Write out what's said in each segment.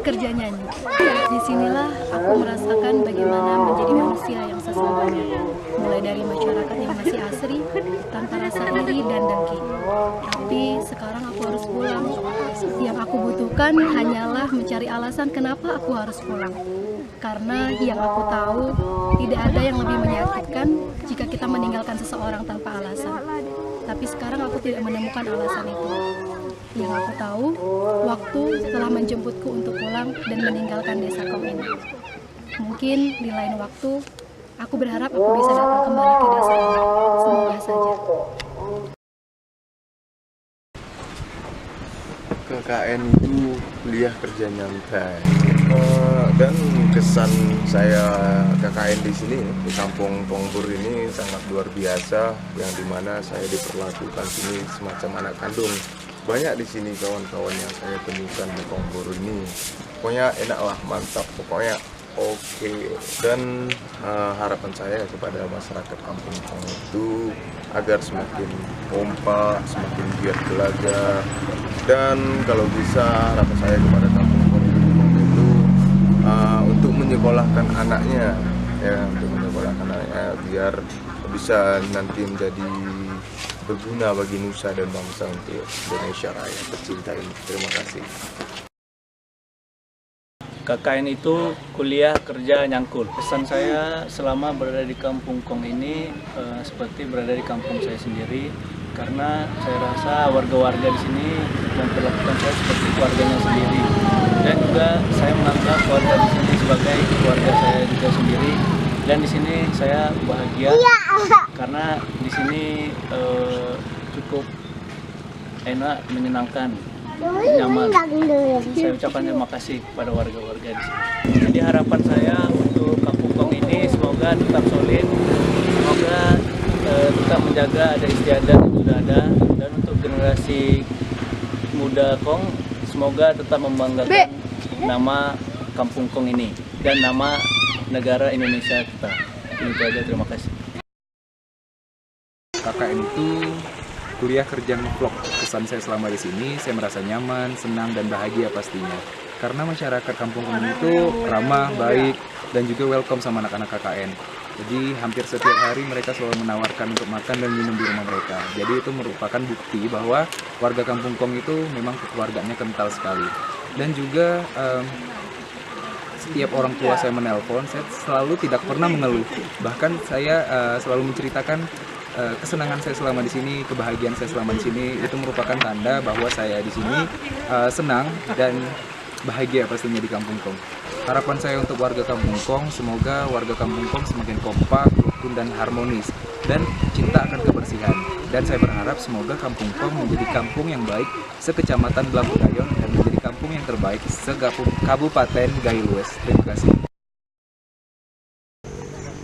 kerja nyanyi. Disinilah aku merasakan bagaimana menjadi manusia yang sesungguhnya. Mulai dari masyarakat yang masih asri, tanpa rasa iri dan dengki. Tapi sekarang aku harus pulang. Yang aku butuhkan hanyalah mencari alasan kenapa aku harus pulang. Karena yang aku tahu, tidak ada yang lebih menyakitkan jika kita meninggalkan seseorang tanpa alasan. Tapi sekarang aku tidak menemukan alasan itu. Yang aku tahu, waktu telah menjemputku untuk pulang dan meninggalkan desa Kong ini. Mungkin di lain waktu, aku berharap aku bisa datang kembali ke desa ini. Semoga saja. KKN itu kuliah kerja nyantai. Dan kesan saya KKN di sini di Kampung Kongbur ini sangat luar biasa, yang dimana saya diperlakukan sini semacam anak kandung. Banyak di sini kawan-kawan yang saya temukan di Kongbur ini. Pokoknya enak lah, mantap, pokoknya oke. Dan harapan saya kepada masyarakat Kampung Kongbur itu agar semakin kompak, semakin giat belajar. Dan kalau bisa harapan saya kepada Kampung Kongbur itu untuk menyekolahkan anaknya, ya, untuk menyekolahkan anaknya biar bisa nanti menjadi berguna bagi nusa dan bangsa untuk Indonesia Raya tercinta ini. Terima kasih. KKN itu kuliah kerja nyangkul. Pesan saya selama berada di Kampung Kong ini seperti berada di kampung saya sendiri, karena saya rasa warga-warga di sini memperlakukan saya seperti keluarganya sendiri, dan juga saya menganggap warga di sini sebagai keluarga saya juga sendiri. Dan di sini saya bahagia karena di sini cukup enak, menyenangkan, nyaman. Saya ucapkan terima kasih kepada warga-warga di sini. Jadi harapan saya untuk Kampung Kong ini semoga tetap solid, semoga tetap menjaga ada istiadat yang sudah ada, dan untuk generasi muda Kong semoga tetap membanggakan nama Kampung Kong ini dan nama negara Indonesia kita. Itu aja, terima kasih. KKN itu kuliah kerja ngevlog. Kesan saya selama di sini, saya merasa nyaman, senang, dan bahagia pastinya. Karena masyarakat Kampung Kong itu ramah, baik, dan juga welcome sama anak-anak KKN. Jadi hampir setiap hari mereka selalu menawarkan untuk makan dan minum di rumah mereka. Jadi itu merupakan bukti bahwa warga Kampung Kong itu memang keluarganya kental sekali. Dan juga setiap orang tua saya menelpon, saya selalu tidak pernah mengeluh. Bahkan saya selalu menceritakan kesenangan saya selama di sini, kebahagiaan saya selama di sini. Itu merupakan tanda bahwa saya di sini senang dan bahagia pastinya di Kampung Kong. Harapan saya untuk warga Kampung Kong, semoga warga Kampung Kong semakin kompak, rukun, dan harmonis, dan cinta akan kebersihan. Dan saya berharap semoga Kampung Kong menjadi kampung yang baik sekecamatan Blangkurayon dan menjadi kampung yang terbaik se-Kabupaten Gayo-Lues. Terima kasih.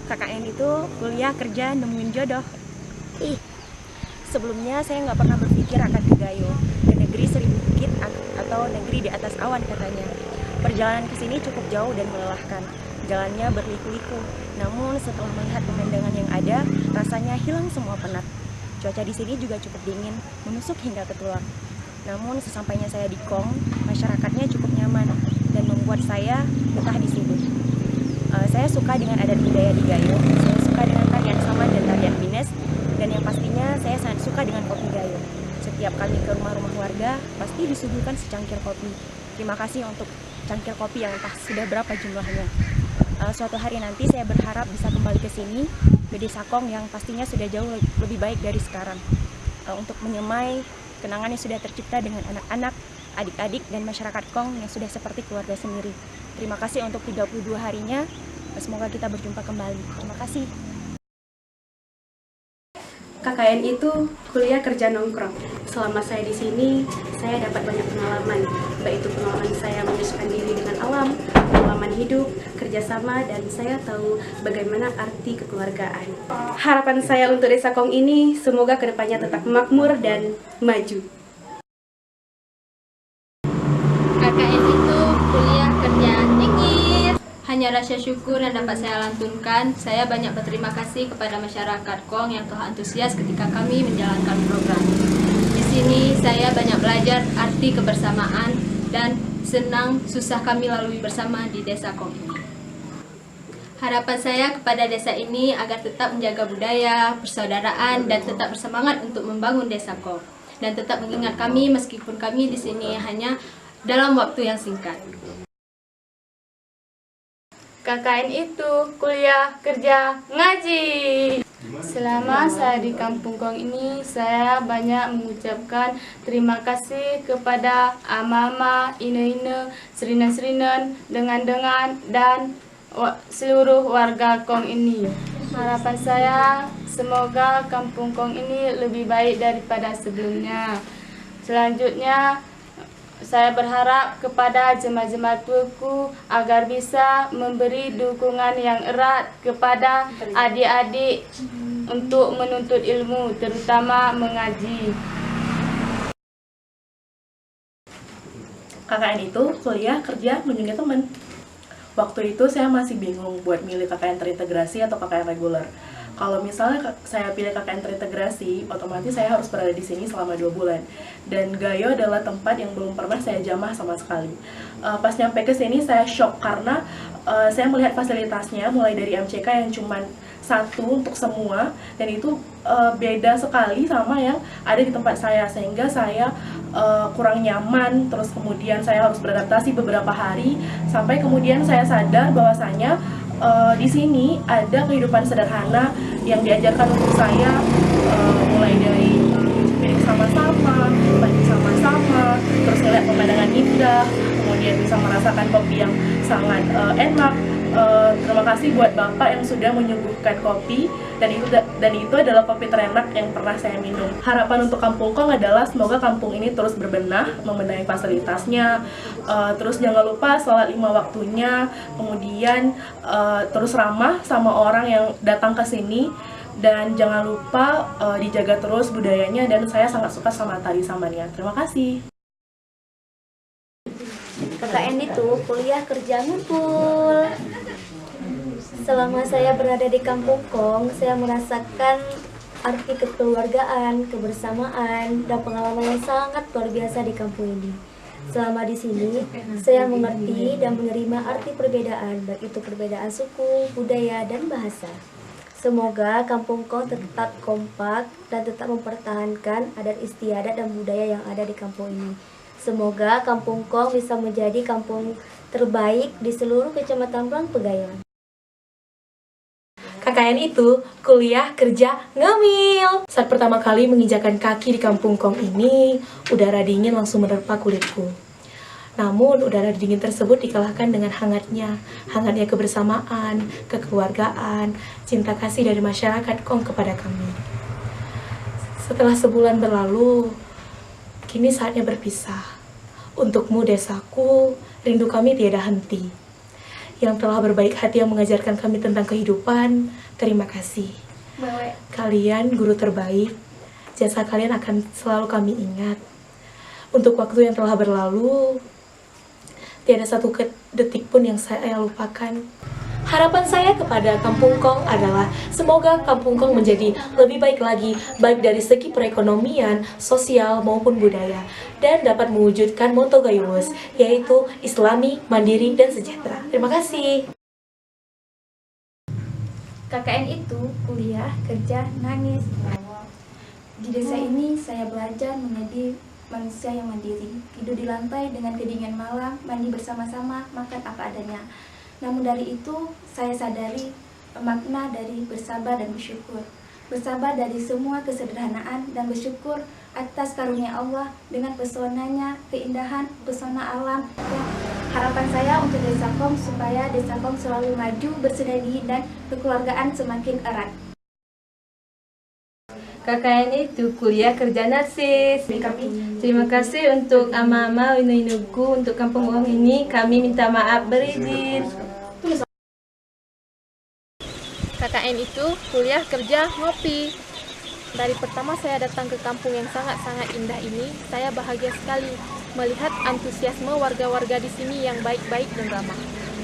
KKN itu kuliah kerja nemuin jodoh. Sebelumnya saya nggak pernah berpikir akan ke Gayo, ke negeri seribu bukit atau negeri di atas awan katanya. Perjalanan ke sini cukup jauh dan melelahkan. Jalannya berliku-liku. Namun setelah melihat pemandangan yang ada, rasanya hilang semua penat. Cuaca di sini juga cukup dingin, menusuk hingga ke tulang. Namun sesampainya saya di Kong, masyarakatnya cukup nyaman dan membuat saya betah di sini. Saya suka dengan adat budaya di Gayo, saya suka dengan tarian saman dan tarian bines, dan yang pastinya saya sangat suka dengan kopi Gayo. Setiap kali ke rumah-rumah warga, pasti disuguhkan secangkir kopi. Terima kasih untuk cangkir kopi yang entah sudah berapa jumlahnya. Suatu hari nanti saya berharap bisa kembali ke sini, ke desa Kong yang pastinya sudah jauh lebih baik dari sekarang, untuk menyemai kenangan yang sudah tercipta dengan anak-anak, adik-adik, dan masyarakat Kong yang sudah seperti keluarga sendiri. Terima kasih untuk 32 harinya, semoga kita berjumpa kembali. Terima kasih. KKN itu kuliah kerja nongkrong. Selama saya di sini, saya dapat banyak pengalaman, baik itu pengalaman saya menyesuaikan diri dengan alam, pengalaman hidup, kerjasama, dan saya tahu bagaimana arti kekeluargaan. Harapan saya untuk Desa Kong ini, semoga kedepannya tetap makmur dan maju. KKN itu kuliah kerja nyengir. Hanya rasa syukur yang dapat saya lantunkan. Saya banyak berterima kasih kepada masyarakat Kong yang telah antusias ketika kami menjalankan program. Di sini saya banyak belajar arti kebersamaan dan senang, susah kami lalui bersama di Desa Kong ini. Harapan saya kepada desa ini agar tetap menjaga budaya, persaudaraan, dan tetap bersemangat untuk membangun Desa Kong. Dan tetap mengingat kami meskipun kami di sini hanya dalam waktu yang singkat. KKN itu kuliah, kerja, ngaji. Selama saya di Kampung Kong ini, saya banyak mengucapkan terima kasih kepada ama-ama, ine-ine, serinan-serinan, dengan dan seluruh warga Kong ini. Harapan saya semoga Kampung Kong ini lebih baik daripada sebelumnya. Selanjutnya, saya berharap kepada jemaat-jemaatku agar bisa memberi dukungan yang erat kepada adik-adik untuk menuntut ilmu, terutama mengaji. KKN itu kuliah, kerja, menjadi teman. Waktu itu saya masih bingung buat milih KKN terintegrasi atau KKN reguler. Kalau misalnya saya pilih KKN terintegrasi, otomatis saya harus berada di sini selama 2 bulan. Dan Gayo adalah tempat yang belum pernah saya jamah sama sekali. Pas nyampe ke sini saya shock karena saya melihat fasilitasnya mulai dari MCK yang cuman 1 untuk semua, dan itu beda sekali sama yang ada di tempat saya, sehingga saya kurang nyaman. Terus kemudian saya harus beradaptasi beberapa hari sampai kemudian saya sadar bahwasanya di sini ada kehidupan sederhana yang diajarkan untuk saya, mulai dari piring sama-sama, mandi sama-sama, terus melihat pemandangan indah, kemudian bisa merasakan kopi yang sangat enak. Terima kasih buat Bapak yang sudah menyuguhkan kopi, dan itu adalah kopi terenak yang pernah saya minum. Harapan untuk Kampung Kong adalah semoga kampung ini terus berbenah, membenahi fasilitasnya, terus jangan lupa sholat 5 waktunya, kemudian terus ramah sama orang yang datang ke sini, dan jangan lupa dijaga terus budayanya, dan saya sangat suka sama tari samannya. Terima kasih. KKN itu kuliah, kerja, ngumpul. Selama saya berada di Kampung Kong, saya merasakan arti kekeluargaan, kebersamaan, dan pengalaman yang sangat luar biasa di kampung ini. Selama di sini, saya mengerti dan menerima arti perbedaan, baik itu perbedaan suku, budaya, dan bahasa. Semoga Kampung Kong tetap kompak dan tetap mempertahankan adat istiadat dan budaya yang ada di kampung ini. Semoga Kampung Kong bisa menjadi kampung terbaik di seluruh Kecamatan Blang Pegayon. KKN itu kuliah, kerja, ngemil. Saat pertama kali menginjakan kaki di Kampung Kong ini, udara dingin langsung menerpa kulitku. Namun udara dingin tersebut dikalahkan dengan hangatnya kebersamaan, kekeluargaan, cinta kasih dari masyarakat Kong kepada kami. Setelah sebulan berlalu, kini saatnya berpisah. Untukmu desaku, rindu kami tiada henti. Yang telah berbaik hati yang mengajarkan kami tentang kehidupan, terima kasih. Kalian guru terbaik, jasa kalian akan selalu kami ingat. Untuk waktu yang telah berlalu, tiada satu detik pun yang saya lupakan. Harapan saya kepada Kampung Kong adalah semoga Kampung Kong menjadi lebih baik lagi, baik dari segi perekonomian, sosial maupun budaya, dan dapat mewujudkan motto Gayuwes, yaitu Islami, Mandiri, dan Sejahtera. Terima kasih. KKN itu kuliah, kerja, nangis. Di desa ini saya belajar menjadi manusia yang mandiri, tidur di lantai dengan kedinginan malam, mandi bersama-sama, makan apa adanya. Namun dari itu, saya sadari makna dari bersabar dan bersyukur. Bersabar dari semua kesederhanaan dan bersyukur atas karunia Allah dengan pesonanya, keindahan, pesona alam. Harapan saya untuk Desa Kong supaya Desa Kong selalu maju, bersinergi, dan kekeluargaan semakin erat. KKN itu kuliah, kerja, narsis. Terima kasih untuk ama-ama inu-inuku untuk Kampung Kong ini. Kami minta maaf berizin. KKN itu kuliah, kerja, ngopi. Dari pertama saya datang ke kampung yang sangat-sangat indah ini, saya bahagia sekali melihat antusiasme warga-warga di sini yang baik-baik dan ramah.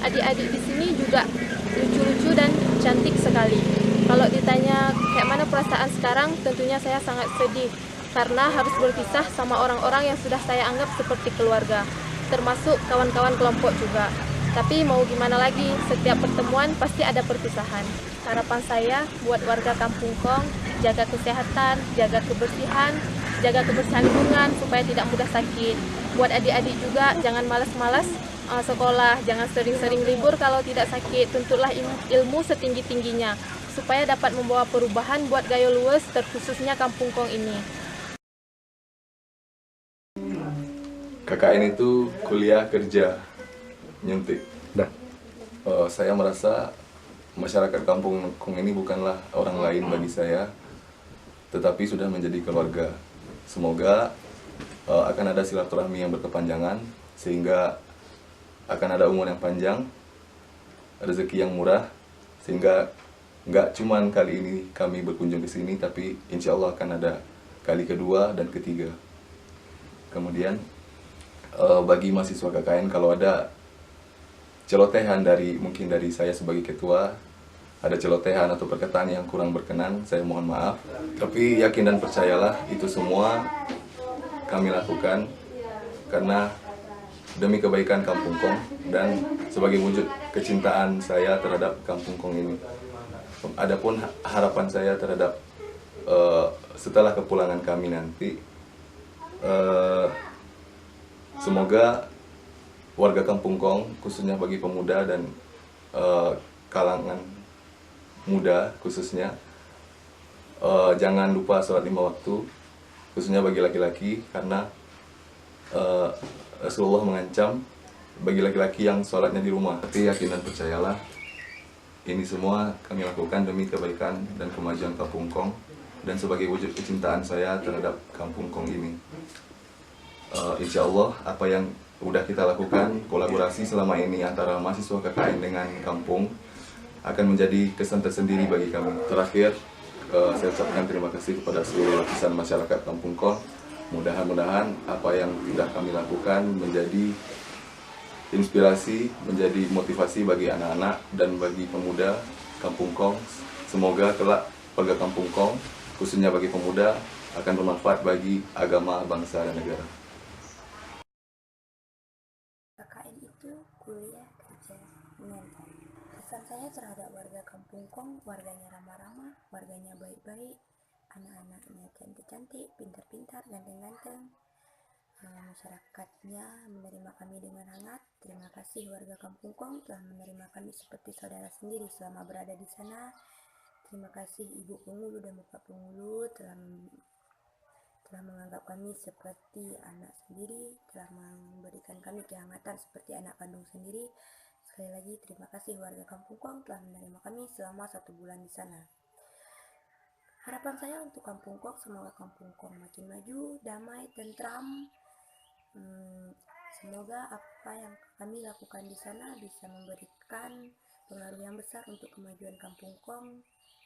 Adik-adik di sini juga lucu-lucu dan cantik sekali. Kalau ditanya kayak mana perasaan sekarang, tentunya saya sangat sedih karena harus berpisah sama orang-orang yang sudah saya anggap seperti keluarga. termasuk kawan-kawan kelompok juga. Tapi mau gimana lagi, setiap pertemuan pasti ada perpisahan. Harapan saya buat warga Kampung Kong, jaga kesehatan, jaga kebersihan lingkungan supaya tidak mudah sakit. Buat adik-adik juga, jangan malas-malas sekolah, jangan sering-sering libur kalau tidak sakit. Tuntutlah ilmu setinggi-tingginya supaya dapat membawa perubahan buat Gayo Luwes, terkhususnya Kampung Kong ini. KKN itu kuliah kerja nyuntik. Saya merasa masyarakat Kampung Kong ini bukanlah orang lain bagi saya, tetapi sudah menjadi keluarga. Semoga akan ada silaturahmi yang berkepanjangan, sehingga akan ada umur yang panjang, rezeki yang murah, sehingga nggak cuman kali ini kami berkunjung ke sini, tapi insya Allah akan ada kali kedua dan ketiga. Kemudian bagi mahasiswa KKN, kalau ada celotehan mungkin dari saya sebagai ketua, ada celotehan atau perkataan yang kurang berkenan, saya mohon maaf. Tapi yakin dan percayalah, itu semua kami lakukan karena demi kebaikan Kampung Kong dan sebagai wujud kecintaan saya terhadap Kampung Kong ini. Adapun harapan saya terhadap setelah kepulangan kami nanti, semoga warga Kampung Kong, khususnya bagi pemuda dan kalangan muda khususnya, jangan lupa sholat 5 waktu, khususnya bagi laki-laki, karena Rasulullah mengancam bagi laki-laki yang sholatnya di rumah. Tapi yakin dan percayalah, ini semua kami lakukan demi kebaikan dan kemajuan Kampung Kong dan sebagai wujud kecintaan saya terhadap Kampung Kong ini. Insya Allah apa yang udah kita lakukan, kolaborasi selama ini antara mahasiswa KKN dengan kampung, akan menjadi kesan tersendiri bagi kami. Terakhir, saya ucapkan terima kasih kepada seluruh lapisan masyarakat Kampung Kong. Mudah-mudahan apa yang sudah kami lakukan menjadi inspirasi, menjadi motivasi bagi anak-anak dan bagi pemuda Kampung Kong. Semoga kelak warga Kampung Kong, khususnya bagi pemuda, akan bermanfaat bagi agama, bangsa, dan negara. KKN itu kuliah kerja menyantai. Pesan saya terhadap warga Kampung Kong, warganya ramah-ramah, warganya baik-baik, anak-anaknya cantik-cantik, pintar-pintar, ganteng-ganteng. Masyarakatnya menerima kami dengan hangat. Terima kasih warga Kampung Kong telah menerima kami seperti saudara sendiri selama berada di sana. Terima kasih Ibu Pengulu dan Bapak Pengulu telah menganggap kami seperti anak sendiri, telah memberikan kami kehangatan seperti anak kandung sendiri. Sekali lagi terima kasih warga Kampung Kong telah menerima kami selama 1 bulan di sana. Harapan saya untuk Kampung Kong, semoga Kampung Kong makin maju, damai, tentram. Semoga apa yang kami lakukan di sana bisa memberikan pengaruh yang besar untuk kemajuan Kampung Kong.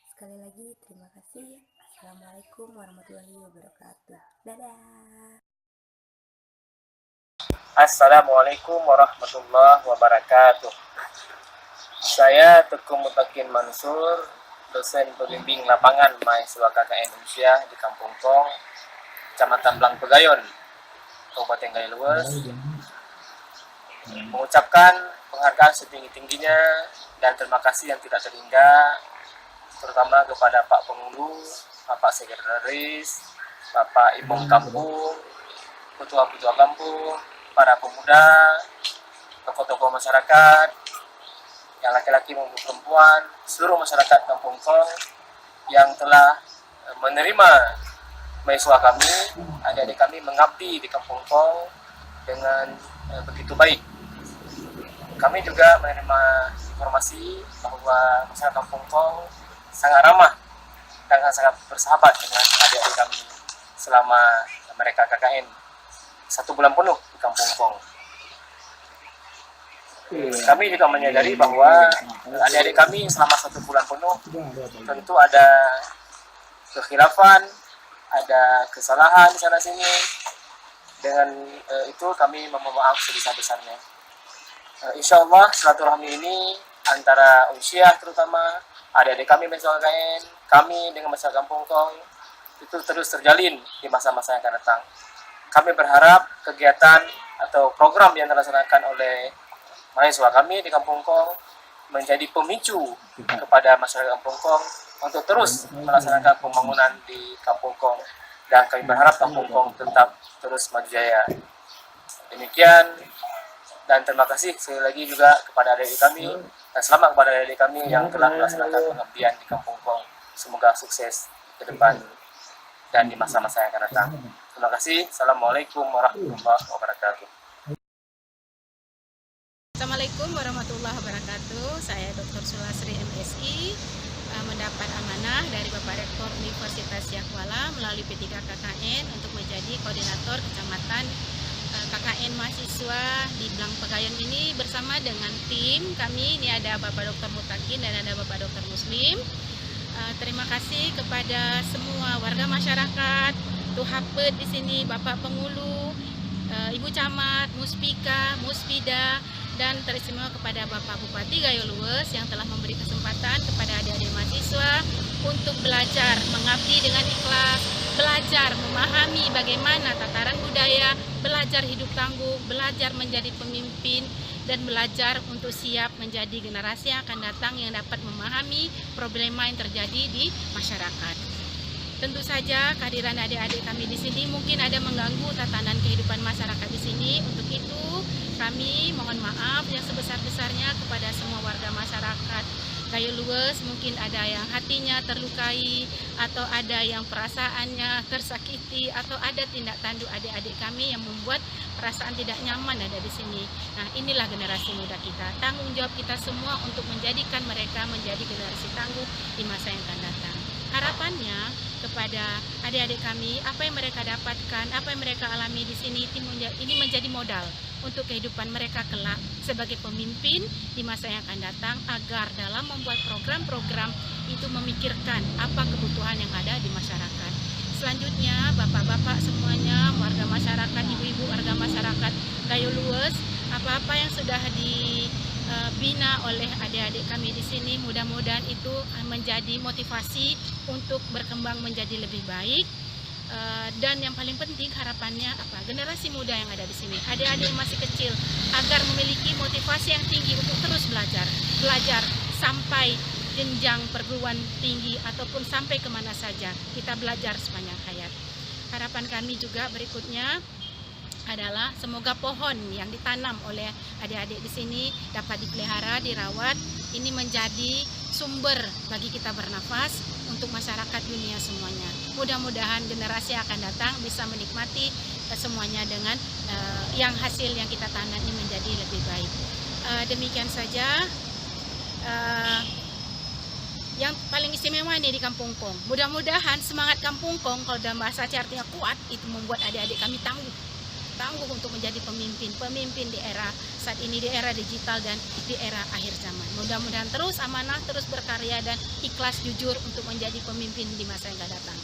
Sekali lagi terima kasih. Assalamualaikum warahmatullahi wabarakatuh. Dadah. Assalamualaikum warahmatullahi wabarakatuh. Saya Teguh Mutakin Mansur, dosen pembimbing lapangan mahasiswa KKN Indonesia di Kampung Kong, Kecamatan Blang Pegayon, Kabupaten Gayo Luwes, mengucapkan penghargaan setinggi-tingginya dan terima kasih yang tidak terhingga, terutama kepada Pak Pengulu, Bapak Sekretaris, Bapak Imam Kampung, Ketua-Ketua Kampung, para pemuda, tokoh-tokoh masyarakat, yang laki-laki maupun perempuan, seluruh masyarakat Kampung Kong yang telah menerima mahasiswa kami, adik-adik kami mengabdi di Kampung Kong dengan begitu baik. Kami juga menerima informasi bahwa masyarakat Kampung Kong sangat ramah dan sangat bersahabat dengan adik-adik kami selama mereka KKN 1 bulan penuh di Kampung Kong. Kami juga menyadari bahwa adik-adik kami selama 1 bulan penuh tentu ada kekhilafan, ada kesalahan di sana sini. Dengan itu kami memohon maaf sebesar-besarnya. Insya Allah silaturahmi ini antara usia terutama adik-adik kami mahasiswa KKN, kami dengan masyarakat Kampung Kong itu terus terjalin di masa-masa yang akan datang. kami berharap kegiatan atau program yang dilaksanakan oleh mahasiswa kami di Kampung Kong menjadi pemicu kepada masyarakat Kampung Kong untuk terus melaksanakan pembangunan di Kampung Kong, dan kami berharap Kampung Kong tetap terus maju jaya. Demikian, dan terima kasih sekali lagi juga kepada adik-adik kami, dan selamat kepada adik-adik kami yang telah melaksanakan pengabdian di Kampung Kong. Semoga sukses ke depan dan di masa-masa yang akan datang. Terima kasih. Assalamualaikum warahmatullahi wabarakatuh. Assalamualaikum warahmatullahi wabarakatuh. Saya Dr. Sulasri MSI mendapat amanah dari Bapak Rektor Universitas Yahkuala melalui P3 KKN untuk menjadi koordinator kecamatan KKN mahasiswa di Blang Pegayon ini bersama dengan tim kami. Ini ada Bapak Dr. Mutakin dan ada Bapak Dr. Muslim. Terima kasih kepada semua warga masyarakat, Tuhapet di sini, Bapak Pengulu, Ibu Camat, Muspika, Muspida, dan teristimewa kepada Bapak Bupati Gayo Lues yang telah memberi kesempatan kepada adik-adik mahasiswa untuk belajar mengabdi dengan ikhlas, belajar memahami bagaimana tataran budaya, belajar hidup tangguh, belajar menjadi pemimpin, dan belajar untuk siap menjadi generasi yang akan datang yang dapat memahami problema yang terjadi di masyarakat. Tentu saja kehadiran adik-adik kami di sini mungkin ada mengganggu tatanan kehidupan masyarakat di sini. Untuk itu kami mohon maaf yang sebesar-besarnya kepada semua warga masyarakat Gayo Lues. Mungkin ada yang hatinya terlukai, atau ada yang perasaannya tersakiti, atau ada tindak tanduk adik-adik kami yang membuat perasaan tidak nyaman ada di sini. Nah, inilah generasi muda kita. Tanggung jawab kita semua untuk menjadikan mereka menjadi generasi tangguh di masa yang akan datang. Harapannya kepada adik-adik kami, apa yang mereka dapatkan, apa yang mereka alami di sini, ini menjadi modal untuk kehidupan mereka kelak sebagai pemimpin di masa yang akan datang, agar dalam membuat program-program itu memikirkan apa kebutuhan yang ada di masyarakat. Selanjutnya, bapak-bapak semuanya, warga masyarakat, ibu-ibu warga masyarakat Gayo Lues, apa-apa yang sudah dibina oleh adik-adik kami di sini, mudah-mudahan itu menjadi motivasi untuk berkembang menjadi lebih baik. Dan yang paling penting harapannya apa? Generasi muda yang ada di sini, adik-adik yang masih kecil, agar memiliki motivasi yang tinggi untuk terus belajar sampai jenjang perguruan tinggi ataupun sampai kemana saja kita belajar sepanjang hayat. Harapan kami juga berikutnya adalah semoga pohon yang ditanam oleh adik-adik di sini dapat dipelihara, dirawat. Ini menjadi sumber bagi kita bernafas untuk masyarakat dunia semuanya. Mudah-mudahan generasi yang akan datang bisa menikmati semuanya dengan yang hasil yang kita tanam ini menjadi lebih baik. Demikian saja yang paling istimewa ini di Kampung Kong. Mudah-mudahan semangat Kampung Kong, kalau dalam bahasa Aceh artinya kuat, itu membuat adik-adik kami tangguh untuk menjadi pemimpin di era saat ini, di era digital dan di era akhir zaman. Mudah-mudahan terus amanah, terus berkarya dan ikhlas jujur untuk menjadi pemimpin di masa yang akan datang.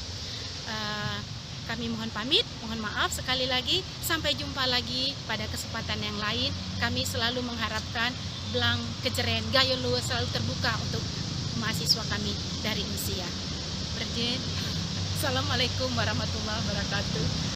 Kami mohon pamit, mohon maaf sekali lagi. Sampai jumpa lagi pada kesempatan yang lain. Kami selalu mengharapkan Blang Kejeren Gayo Lues selalu terbuka untuk mahasiswa kami dari Usia. Assalamualaikum warahmatullahi wabarakatuh.